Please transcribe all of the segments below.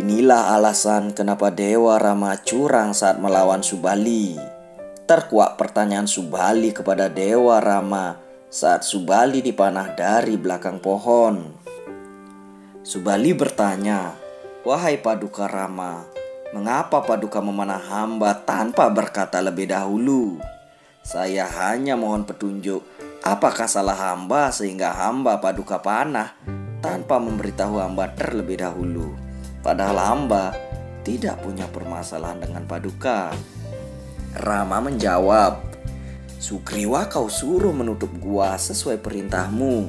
Inilah alasan kenapa Dewa Rama curang saat melawan Subali. Terkuak pertanyaan Subali kepada Dewa Rama saat Subali dipanah dari belakang pohon. Subali bertanya, "Wahai Paduka Rama, mengapa Paduka memanah hamba tanpa berkata lebih dahulu? Saya hanya mohon petunjuk, apakah salah hamba sehingga hamba Paduka panah tanpa memberitahu hamba terlebih dahulu? Padahal hamba tidak punya permasalahan dengan Paduka." Rama menjawab, "Sugriwa kau suruh menutup gua sesuai perintahmu,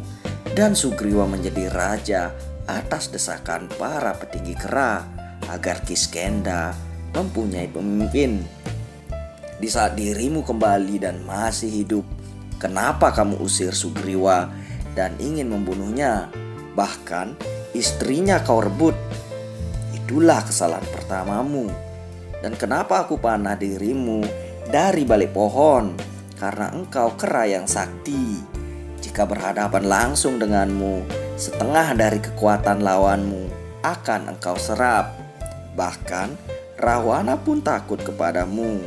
dan Sugriwa menjadi raja atas desakan para petinggi kera agar Kiskenda mempunyai pemimpin. Di saat dirimu kembali dan masih hidup, kenapa kamu usir Sugriwa dan ingin membunuhnya? Bahkan istrinya kau rebut. Itulah kesalahan pertamamu. Dan kenapa aku panah dirimu dari balik pohon? Karena engkau kera yang sakti. Jika berhadapan langsung denganmu, setengah dari kekuatan lawanmu akan engkau serap. Bahkan Rahwana pun takut kepadamu.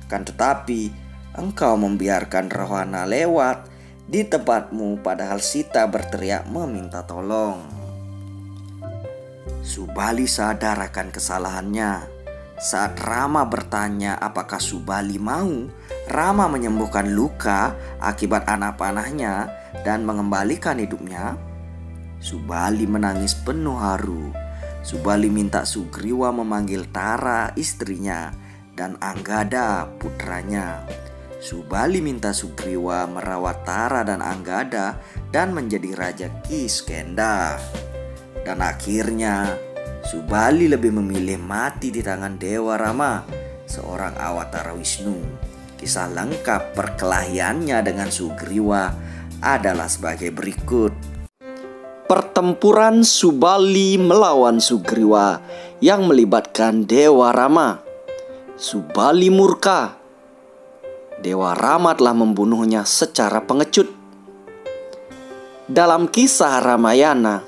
Kan tetapi engkau membiarkan Rahwana lewat di tempatmu padahal Sita berteriak meminta tolong." Subali sadar akan kesalahannya. Saat Rama bertanya apakah Subali mau, Rama menyembuhkan luka akibat anak panahnya dan mengembalikan hidupnya. Subali menangis penuh haru. Subali minta Sugriwa memanggil Tara istrinya dan Anggada putranya. Subali minta Sugriwa merawat Tara dan Anggada dan menjadi raja Kiskenda. Dan akhirnya Subali lebih memilih mati di tangan Dewa Rama, seorang awatara Wisnu. Kisah lengkap perkelahiannya dengan Sugriwa adalah sebagai berikut. Pertempuran Subali melawan Sugriwa yang melibatkan Dewa Rama. Subali murka. Dewa Rama telah membunuhnya secara pengecut. Dalam kisah Ramayana,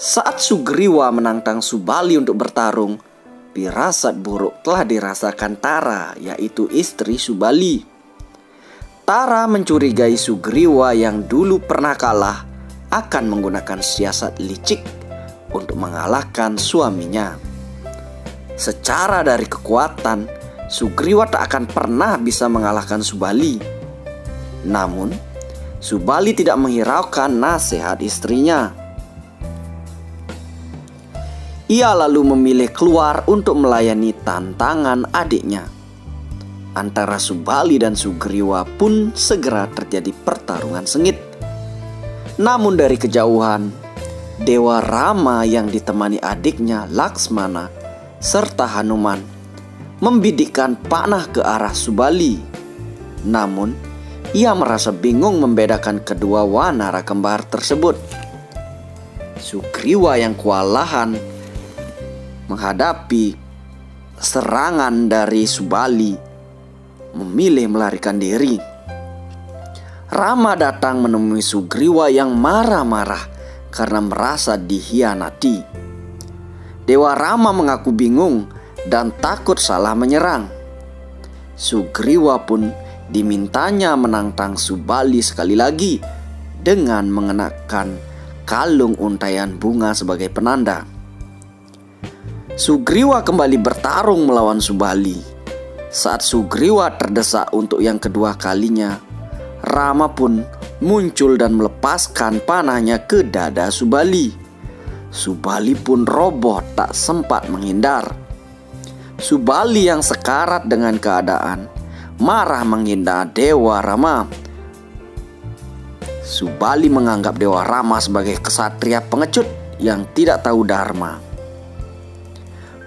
saat Sugriwa menantang Subali untuk bertarung, firasat buruk telah dirasakan Tara, yaitu istri Subali. Tara mencurigai Sugriwa yang dulu pernah kalah akan menggunakan siasat licik untuk mengalahkan suaminya. Secara dari kekuatan, Sugriwa tak akan pernah bisa mengalahkan Subali. Namun, Subali tidak menghiraukan nasihat istrinya. Ia lalu memilih keluar untuk melayani tantangan adiknya. Antara Subali dan Sugriwa pun segera terjadi pertarungan sengit. Namun dari kejauhan, Dewa Rama yang ditemani adiknya Laksmana serta Hanuman membidikkan panah ke arah Subali. Namun, ia merasa bingung membedakan kedua wanara kembar tersebut. Sugriwa yang kewalahan menghadapi serangan dari Subali memilih melarikan diri. Rama datang menemui Sugriwa yang marah-marah karena merasa dikhianati. Dewa Rama mengaku bingung dan takut salah menyerang. Sugriwa pun dimintanya menantang Subali sekali lagi dengan mengenakan kalung untaian bunga sebagai penanda. Sugriwa kembali bertarung melawan Subali. Saat Sugriwa terdesak untuk yang kedua kalinya, Rama pun muncul dan melepaskan panahnya ke dada Subali. Subali pun roboh tak sempat menghindar. Subali yang sekarat dengan keadaan marah menghina Dewa Rama. Subali menganggap Dewa Rama sebagai kesatria pengecut yang tidak tahu dharma.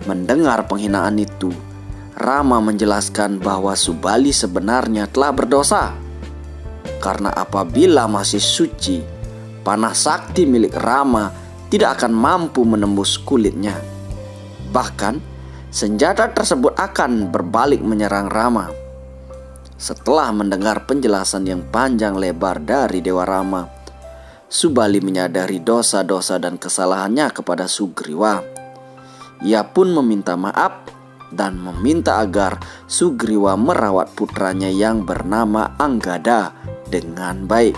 Mendengar penghinaan itu, Rama menjelaskan bahwa Subali sebenarnya telah berdosa. Karena apabila masih suci, panah sakti milik Rama tidak akan mampu menembus kulitnya. Bahkan, senjata tersebut akan berbalik menyerang Rama. Setelah mendengar penjelasan yang panjang lebar dari Dewa Rama, Subali menyadari dosa-dosa dan kesalahannya kepada Sugriwa. Ia pun meminta maaf dan meminta agar Sugriwa merawat putranya yang bernama Anggada dengan baik.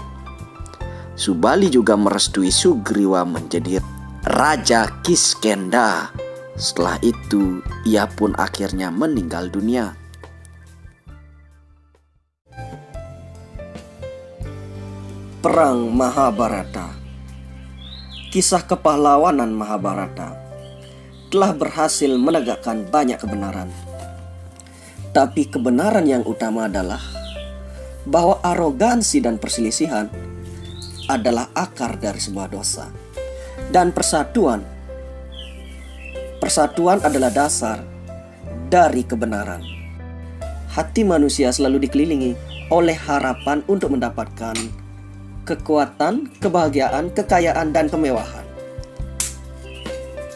Subali juga merestui Sugriwa menjadi Raja Kiskendha. Setelah itu, ia pun akhirnya meninggal dunia. Perang Mahabharata. Kisah kepahlawanan Mahabharata telah berhasil menegakkan banyak kebenaran. Tapi kebenaran yang utama adalah bahwa arogansi dan perselisihan adalah akar dari sebuah dosa. Dan persatuan adalah dasar dari kebenaran. Hati manusia selalu dikelilingi oleh harapan untuk mendapatkan kekuatan, kebahagiaan, kekayaan, dan kemewahan.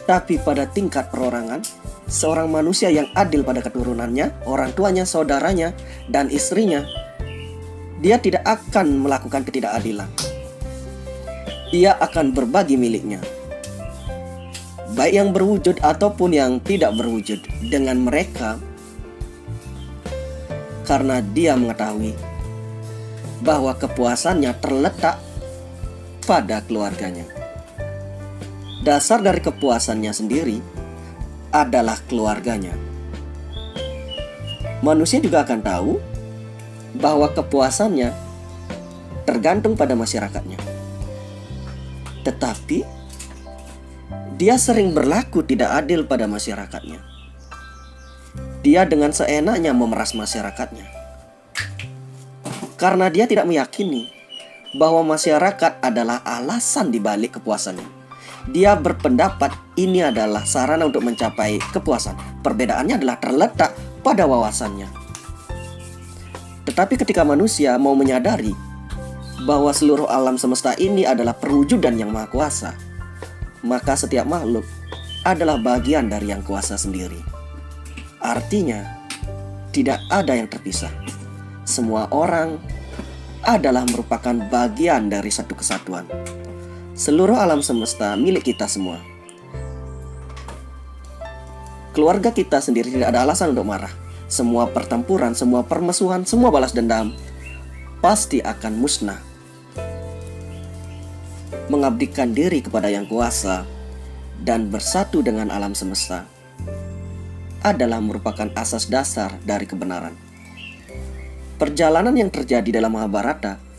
Tapi pada tingkat perorangan, seorang manusia yang adil pada keturunannya, orang tuanya, saudaranya, dan istrinya, dia tidak akan melakukan ketidakadilan. Ia akan berbagi miliknya, baik yang berwujud ataupun yang tidak berwujud, dengan mereka, karena dia mengetahui bahwa kepuasannya terletak pada keluarganya. Dasar dari kepuasannya sendiri adalah keluarganya. Manusia juga akan tahu bahwa kepuasannya tergantung pada masyarakatnya. Tetapi dia sering berlaku tidak adil pada masyarakatnya. Dia dengan seenaknya memeras masyarakatnya, karena dia tidak meyakini bahwa masyarakat adalah alasan dibalik kepuasannya. Dia berpendapat ini adalah sarana untuk mencapai kepuasan. Perbedaannya adalah terletak pada wawasannya. Tetapi ketika manusia mau menyadari bahwa seluruh alam semesta ini adalah perwujudan yang maha kuasa, maka setiap makhluk adalah bagian dari yang kuasa sendiri. Artinya, tidak ada yang terpisah. Semua orang adalah merupakan bagian dari satu kesatuan. Seluruh alam semesta milik kita semua. Keluarga kita sendiri tidak ada alasan untuk marah. Semua pertempuran, semua permusuhan, semua balas dendam pasti akan musnah. Mengabdikan diri kepada yang kuasa dan bersatu dengan alam semesta adalah merupakan asas dasar dari kebenaran. Perjalanan yang terjadi dalam Mahabharata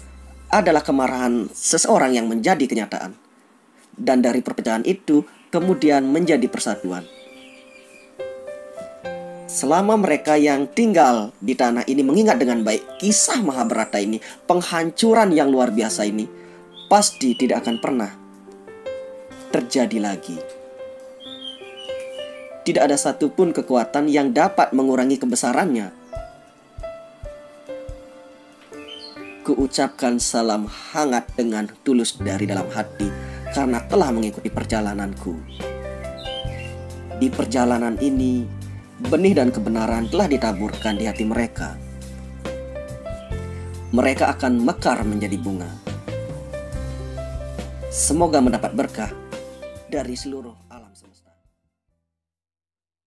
adalah kemarahan seseorang yang menjadi kenyataan, dan dari perpecahan itu kemudian menjadi persatuan. Selama mereka yang tinggal di tanah ini mengingat dengan baik kisah Mahabharata ini, penghancuran yang luar biasa ini pasti tidak akan pernah terjadi lagi. Tidak ada satupun kekuatan yang dapat mengurangi kebesarannya. Kuucapkan salam hangat dengan tulus dari dalam hati karena telah mengikuti perjalananku. Di perjalanan ini, benih dan kebenaran telah ditaburkan di hati mereka. Mereka akan mekar menjadi bunga. Semoga mendapat berkah dari seluruh